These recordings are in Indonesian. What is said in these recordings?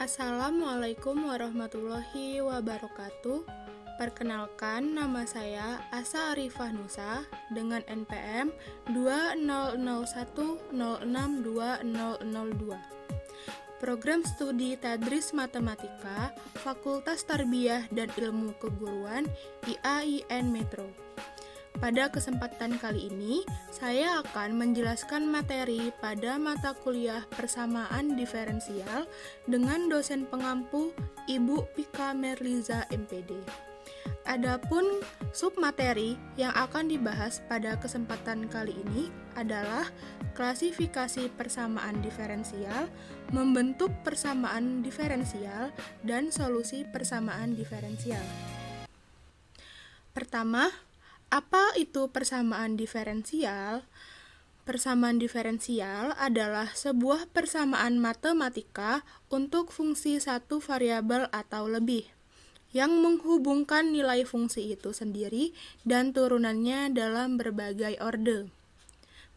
Assalamualaikum warahmatullahi wabarakatuh. Perkenalkan, nama saya Asa Arifah Nusa dengan NPM 2001062002. Program Studi Tadris Matematika Fakultas Tarbiyah dan Ilmu Keguruan IAIN Metro. Pada kesempatan kali ini, saya akan menjelaskan materi pada mata kuliah persamaan diferensial dengan dosen pengampu Ibu Pika Merliza MPD. Adapun submateri yang akan dibahas pada kesempatan kali ini adalah klasifikasi persamaan diferensial, membentuk persamaan diferensial, dan solusi persamaan diferensial. Pertama, apa itu persamaan diferensial? Persamaan diferensial adalah sebuah persamaan matematika untuk fungsi satu variabel atau lebih, yang menghubungkan nilai fungsi itu sendiri dan turunannya dalam berbagai orde.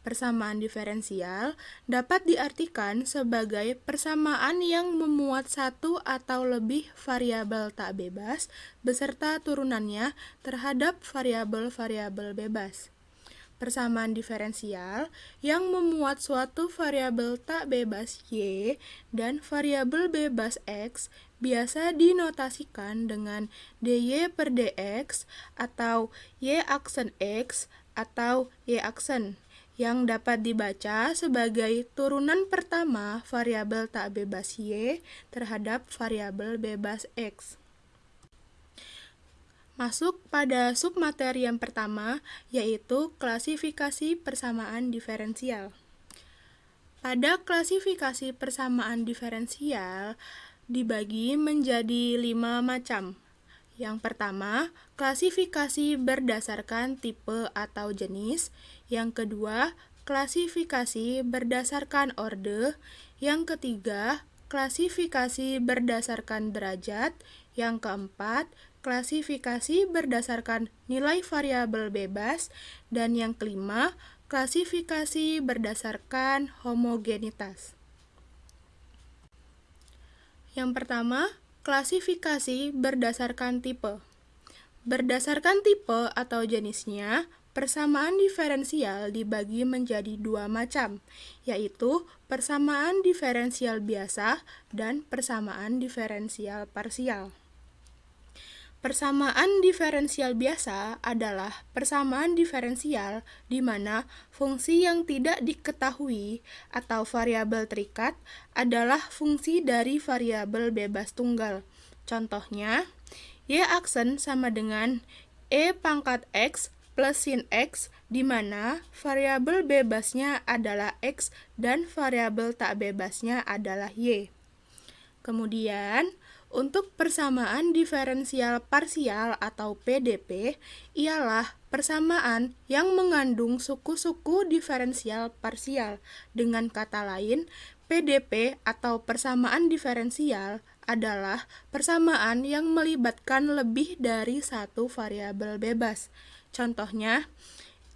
Persamaan diferensial dapat diartikan sebagai persamaan yang memuat satu atau lebih variabel tak bebas beserta turunannya terhadap variabel-variabel bebas. Persamaan diferensial yang memuat suatu variabel tak bebas Y dan variabel bebas X biasa dinotasikan dengan dy per dx atau y aksen X atau y aksen, yang dapat dibaca sebagai turunan pertama variabel tak bebas Y terhadap variabel bebas X. Masuk pada submateri yang pertama, yaitu klasifikasi persamaan diferensial. Pada klasifikasi persamaan diferensial dibagi menjadi 5 macam. Yang pertama, klasifikasi berdasarkan tipe atau jenis. Yang kedua, klasifikasi berdasarkan orde. Yang ketiga, klasifikasi berdasarkan derajat. Yang keempat, klasifikasi berdasarkan nilai variabel bebas. Dan yang kelima, klasifikasi berdasarkan homogenitas. Yang pertama, klasifikasi berdasarkan tipe. Berdasarkan tipe atau jenisnya, persamaan diferensial dibagi menjadi 2 macam, yaitu persamaan diferensial biasa dan persamaan diferensial parsial. Persamaan diferensial biasa adalah persamaan diferensial di mana fungsi yang tidak diketahui atau variabel terikat adalah fungsi dari variabel bebas tunggal. Contohnya, y aksen sama dengan e pangkat x plus sin x, di mana variabel bebasnya adalah x dan variabel tak bebasnya adalah y. Kemudian, untuk persamaan diferensial parsial atau PDP, ialah persamaan yang mengandung suku-suku diferensial parsial. Dengan kata lain, PDP atau persamaan diferensial adalah persamaan yang melibatkan lebih dari satu variabel bebas. Contohnya,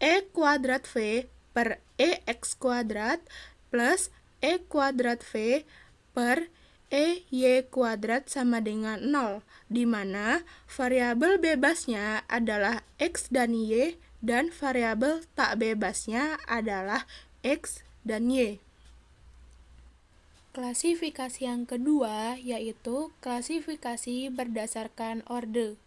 e kuadrat V per EX kuadrat plus E kuadrat V per y kuadrat sama dengan 0, di mana variabel bebasnya adalah x dan y dan variabel tak bebasnya adalah x dan y. Klasifikasi yang kedua yaitu klasifikasi berdasarkan orde.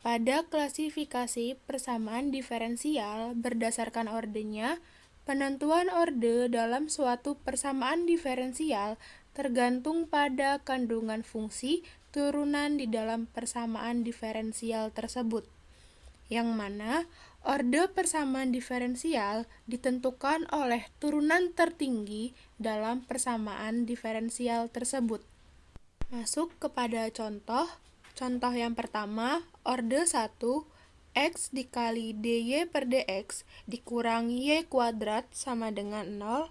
Pada klasifikasi persamaan diferensial berdasarkan ordenya, penentuan orde dalam suatu persamaan diferensial tergantung pada kandungan fungsi turunan di dalam persamaan diferensial tersebut, yang mana orde persamaan diferensial ditentukan oleh turunan tertinggi dalam persamaan diferensial tersebut. Masuk kepada contoh yang pertama, orde 1, x dikali dy per dx dikurang y kuadrat sama dengan 0,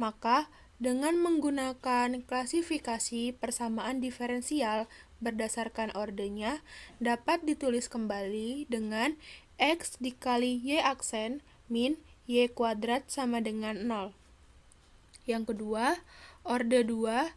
maka dengan menggunakan klasifikasi persamaan diferensial berdasarkan ordenya dapat ditulis kembali dengan x dikali y aksen min y kuadrat sama dengan 0. Yang kedua, orde 2,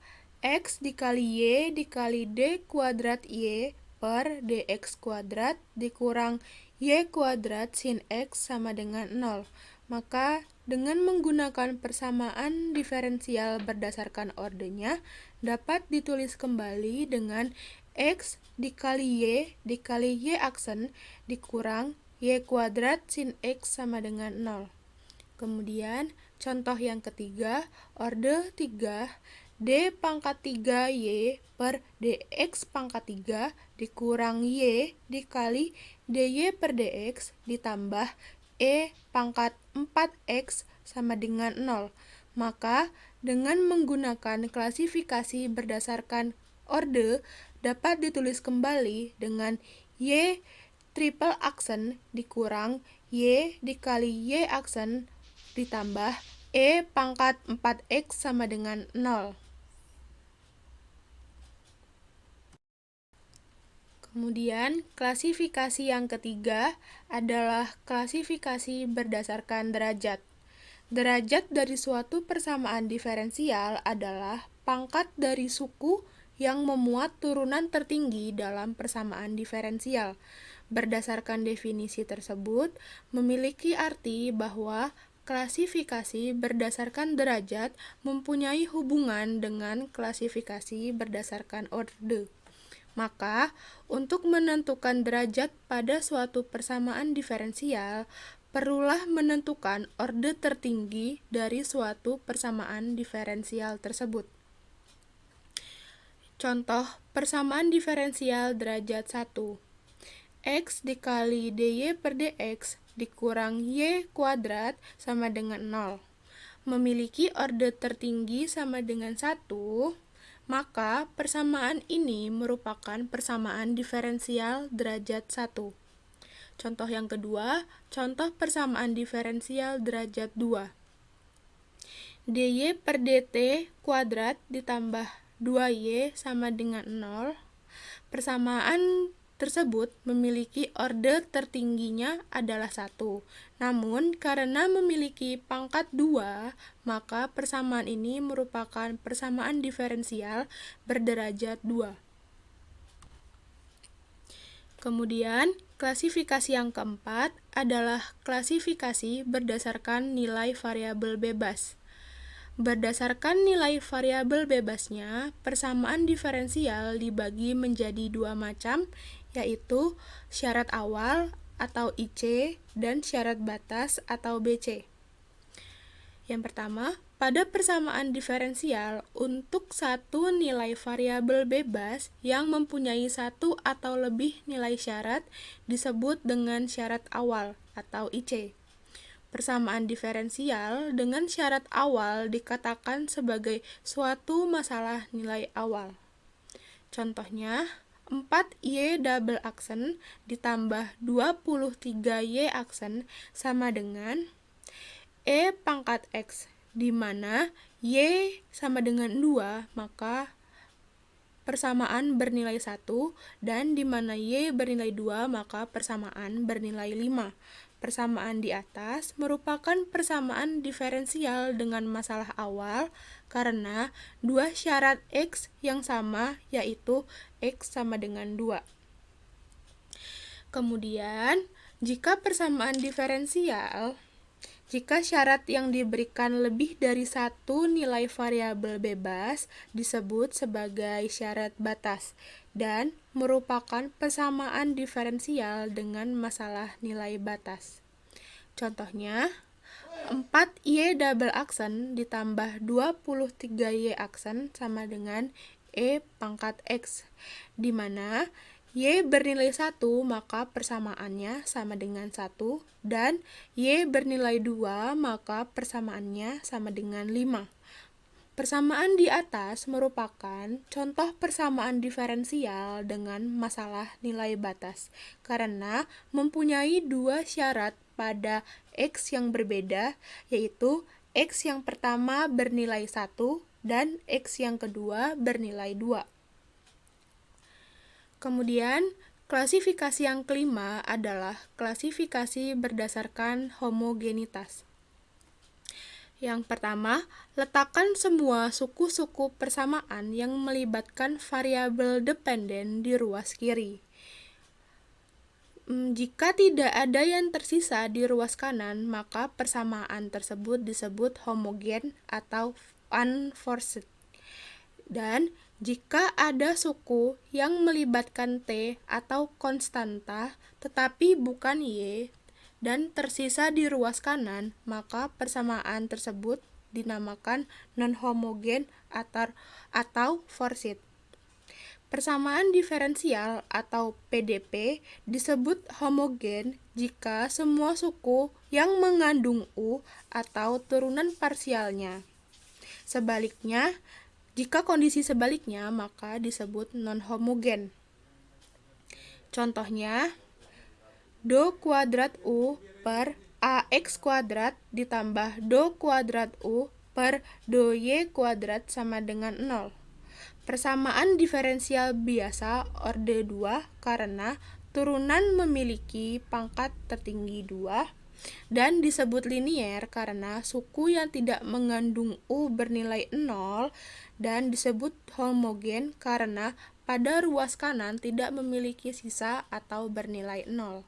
X dikali Y dikali D kuadrat Y per DX kuadrat dikurang Y kuadrat sin X sama dengan 0. Maka dengan menggunakan persamaan diferensial berdasarkan ordenya, dapat ditulis kembali dengan X dikali Y aksen dikurang Y kuadrat sin X sama dengan 0. Kemudian, contoh yang ketiga, orde 3, D pangkat 3Y per DX pangkat 3 dikurang Y dikali DY per DX ditambah E pangkat 4X sama dengan 0. Maka, dengan menggunakan klasifikasi berdasarkan orde, dapat ditulis kembali dengan Y triple aksen dikurang Y dikali Y aksen ditambah E pangkat 4X sama dengan 0. Kemudian, klasifikasi yang ketiga adalah klasifikasi berdasarkan derajat. Derajat dari suatu persamaan diferensial adalah pangkat dari suku yang memuat turunan tertinggi dalam persamaan diferensial. Berdasarkan definisi tersebut, memiliki arti bahwa klasifikasi berdasarkan derajat mempunyai hubungan dengan klasifikasi berdasarkan orde. Maka, untuk menentukan derajat pada suatu persamaan diferensial, perlulah menentukan orde tertinggi dari suatu persamaan diferensial tersebut. Contoh persamaan diferensial derajat 1. X dikali dy per dx dikurang y kuadrat sama dengan 0. Memiliki orde tertinggi sama dengan 1, maka persamaan ini merupakan persamaan diferensial derajat 1. Contoh yang kedua, contoh persamaan diferensial derajat 2. dy per dt kuadrat ditambah 2y sama dengan 0. Persamaan tersebut memiliki orde tertingginya adalah 1. Namun, karena memiliki pangkat 2, maka persamaan ini merupakan persamaan diferensial berderajat 2. Kemudian, klasifikasi yang keempat adalah klasifikasi berdasarkan nilai variabel bebas. Berdasarkan nilai variabel bebasnya, persamaan diferensial dibagi menjadi dua macam, yaitu syarat awal atau IC dan syarat batas atau BC. Yang pertama, pada persamaan diferensial, untuk satu nilai variabel bebas yang mempunyai satu atau lebih nilai syarat disebut dengan syarat awal atau IC. Persamaan diferensial dengan syarat awal dikatakan sebagai suatu masalah nilai awal. Contohnya, 4Y double aksen ditambah 23Y aksen sama dengan E pangkat X, di mana Y sama dengan 2, maka persamaan bernilai 1, dan di mana Y bernilai 2, maka persamaan bernilai 5. Persamaan di atas merupakan persamaan diferensial dengan masalah awal karena dua syarat X yang sama, yaitu X sama dengan 2. Kemudian, jika persamaan diferensial, jika syarat yang diberikan lebih dari satu nilai variabel bebas disebut sebagai syarat batas dan merupakan persamaan diferensial dengan masalah nilai batas. Contohnya, 4Y double aksen ditambah 23Y aksen sama dengan E pangkat X, di mana Y bernilai 1, maka persamaannya sama dengan 1, dan Y bernilai 2, maka persamaannya sama dengan 5. Persamaan di atas merupakan contoh persamaan diferensial dengan masalah nilai batas, karena mempunyai dua syarat pada X yang berbeda, yaitu X yang pertama bernilai 1 dan X yang kedua bernilai 2. Kemudian, klasifikasi yang kelima adalah klasifikasi berdasarkan homogenitas. Yang pertama, letakkan semua suku-suku persamaan yang melibatkan variabel dependen di ruas kiri. Jika tidak ada yang tersisa di ruas kanan, maka persamaan tersebut disebut homogen atau unforced. Dan jika ada suku yang melibatkan T atau konstanta tetapi bukan Y dan tersisa di ruas kanan, maka persamaan tersebut dinamakan non-homogen atau forced. Persamaan diferensial atau PDP disebut homogen jika semua suku yang mengandung U atau turunan parsialnya. Sebaliknya, jika kondisi sebaliknya, maka disebut non-homogen. Contohnya, do kuadrat U per AX kuadrat ditambah do kuadrat U per do Y kuadrat sama dengan 0. Persamaan diferensial biasa orde 2 karena turunan memiliki pangkat tertinggi 2 dan disebut linier karena suku yang tidak mengandung U bernilai 0 dan disebut homogen karena pada ruas kanan tidak memiliki sisa atau bernilai 0.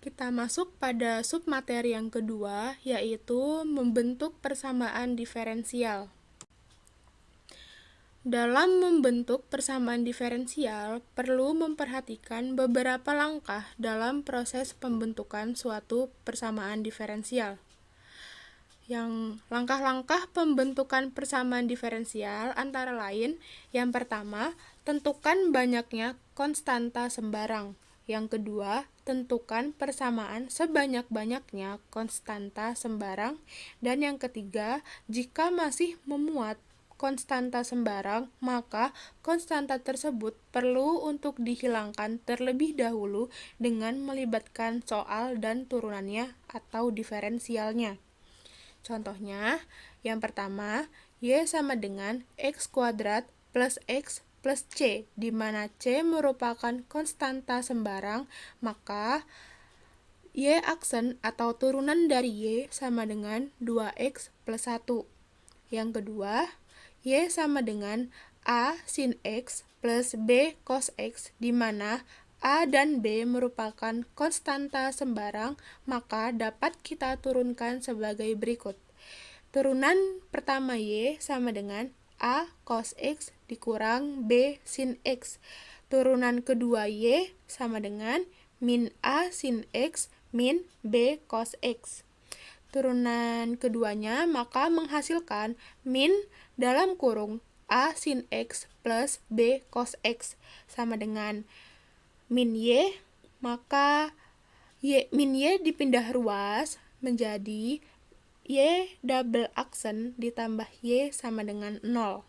Kita masuk pada submateri yang kedua, yaitu membentuk persamaan diferensial. Dalam membentuk persamaan diferensial, perlu memperhatikan beberapa langkah dalam proses pembentukan suatu persamaan diferensial. Yang langkah-langkah pembentukan persamaan diferensial antara lain, yang pertama, tentukan banyaknya konstanta sembarang. Yang kedua, tentukan persamaan sebanyak-banyaknya konstanta sembarang. Dan yang ketiga, jika masih memuat konstanta sembarang, maka konstanta tersebut perlu untuk dihilangkan terlebih dahulu dengan melibatkan soal dan turunannya atau diferensialnya. Contohnya, yang pertama, Y sama dengan X kuadrat plus X plus C, di mana C merupakan konstanta sembarang, maka Y aksen atau turunan dari Y sama dengan 2X plus 1. Yang kedua, Y sama dengan A sin X plus B cos X, di mana A dan B merupakan konstanta sembarang, maka dapat kita turunkan sebagai berikut. Turunan pertama Y sama dengan A cos X dikurang B sin X. Turunan kedua Y sama dengan min A sin X min B cos X. Turunan keduanya maka menghasilkan min dalam kurung A sin X plus B cos X sama dengan min Y, maka min Y dipindah ruas menjadi Y double aksen ditambah Y sama dengan 0.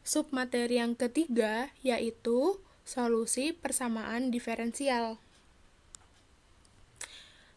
Submateri yang ketiga yaitu solusi persamaan diferensial.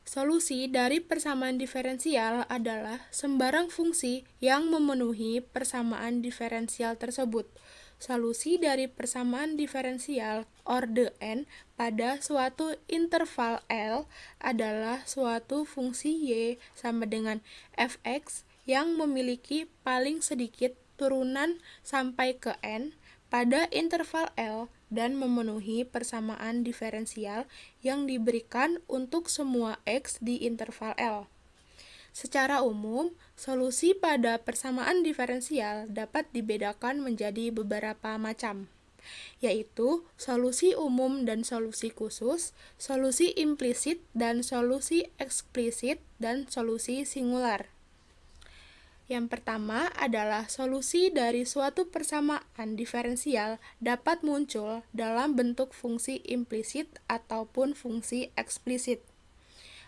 Solusi dari persamaan diferensial adalah sembarang fungsi yang memenuhi persamaan diferensial tersebut. Solusi dari persamaan diferensial orde n pada suatu interval L adalah suatu fungsi Y sama dengan fx yang memiliki paling sedikit turunan sampai ke n pada interval L dan memenuhi persamaan diferensial yang diberikan untuk semua x di interval L. Secara umum, solusi pada persamaan diferensial dapat dibedakan menjadi beberapa macam, yaitu solusi umum dan solusi khusus, solusi implisit dan solusi eksplisit, dan solusi singular. Yang pertama adalah solusi dari suatu persamaan diferensial dapat muncul dalam bentuk fungsi implisit ataupun fungsi eksplisit.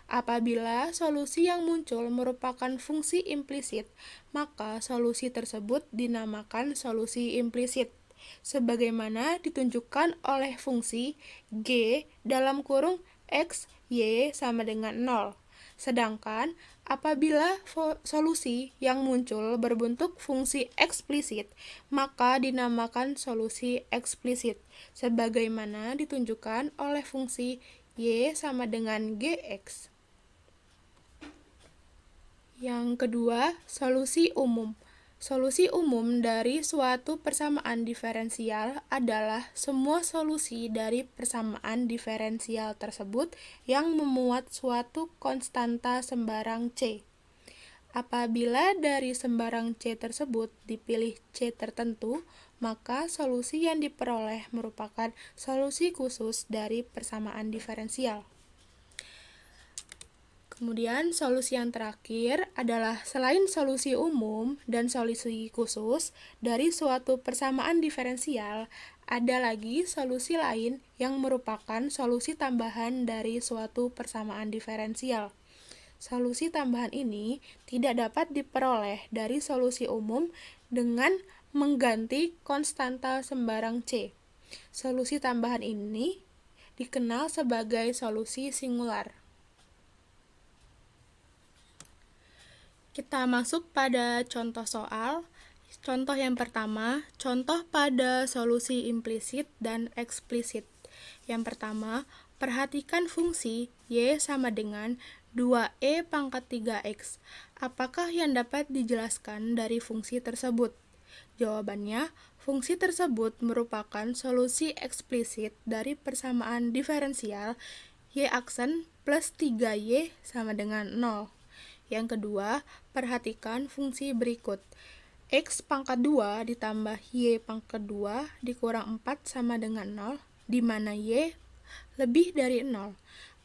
Apabila solusi yang muncul merupakan fungsi implisit, maka solusi tersebut dinamakan solusi implisit, sebagaimana ditunjukkan oleh fungsi G dalam kurung X, Y sama dengan 0. Sedangkan apabila solusi yang muncul berbentuk fungsi eksplisit, maka dinamakan solusi eksplisit, sebagaimana ditunjukkan oleh fungsi y sama dengan gx. Yang kedua, solusi umum. Solusi umum dari suatu persamaan diferensial adalah semua solusi dari persamaan diferensial tersebut yang memuat suatu konstanta sembarang C. Apabila dari sembarang C tersebut dipilih C tertentu, maka solusi yang diperoleh merupakan solusi khusus dari persamaan diferensial. Kemudian solusi yang terakhir adalah selain solusi umum dan solusi khusus dari suatu persamaan diferensial, ada lagi solusi lain yang merupakan solusi tambahan dari suatu persamaan diferensial. Solusi tambahan ini tidak dapat diperoleh dari solusi umum dengan mengganti konstanta sembarang C. Solusi tambahan ini dikenal sebagai solusi singular. Kita masuk pada contoh soal. Contoh yang pertama, contoh pada solusi implisit dan eksplisit. Yang pertama, perhatikan fungsi y sama dengan 2e pangkat 3x. Apakah yang dapat dijelaskan dari fungsi tersebut? Jawabannya, fungsi tersebut merupakan solusi eksplisit dari persamaan diferensial y aksen plus 3y sama dengan 0. Yang kedua, perhatikan fungsi berikut. X pangkat 2 ditambah Y pangkat 2 dikurang 4 sama dengan 0, di mana Y lebih dari 0.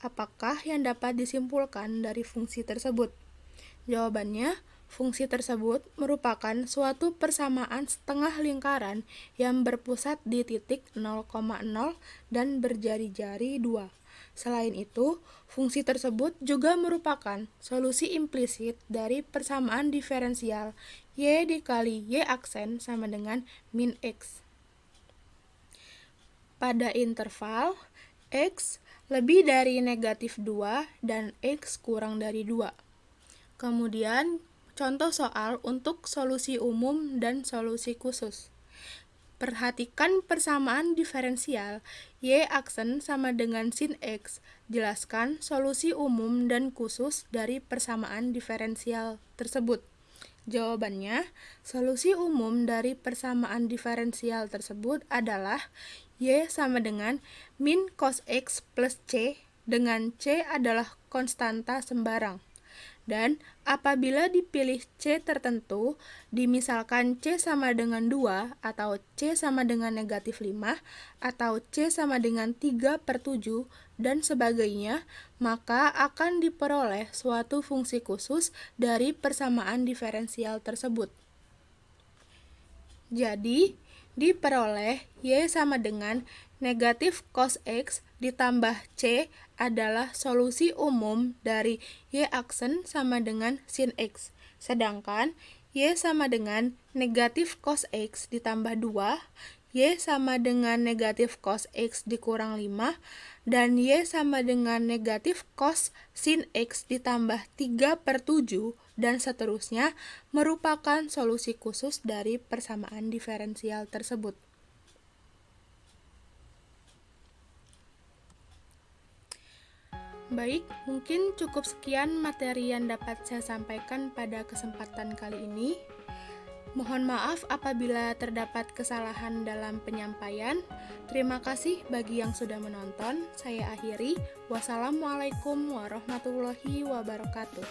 Apakah yang dapat disimpulkan dari fungsi tersebut? Jawabannya, fungsi tersebut merupakan suatu persamaan setengah lingkaran yang berpusat di titik 0,0 dan berjari-jari 2. Selain itu, fungsi tersebut juga merupakan solusi implisit dari persamaan diferensial y dikali y aksen sama dengan min x. Pada interval x lebih dari negatif 2 dan x kurang dari 2. Kemudian, contoh soal untuk solusi umum dan solusi khusus. Perhatikan persamaan diferensial y aksen sama dengan sin x. Jelaskan solusi umum dan khusus dari persamaan diferensial tersebut. Jawabannya, solusi umum dari persamaan diferensial tersebut adalah y sama dengan min cos x plus c, dengan c adalah konstanta sembarang. Dan apabila dipilih C tertentu, dimisalkan C sama dengan 2, atau C sama dengan negatif 5, atau C sama dengan 3/7, dan sebagainya, maka akan diperoleh suatu fungsi khusus dari persamaan diferensial tersebut. Jadi, diperoleh Y sama dengan negatif cos X ditambah C adalah solusi umum dari Y aksen sama dengan sin X. Sedangkan Y sama dengan negatif cos X ditambah 2, Y sama dengan negatif cos X dikurang 5, dan Y sama dengan negatif cos sin X ditambah 3/7, dan seterusnya merupakan solusi khusus dari persamaan diferensial tersebut. Baik, mungkin cukup sekian materi yang dapat saya sampaikan pada kesempatan kali ini. Mohon maaf apabila terdapat kesalahan dalam penyampaian. Terima kasih bagi yang sudah menonton. Saya akhiri. Wassalamualaikum warahmatullahi wabarakatuh.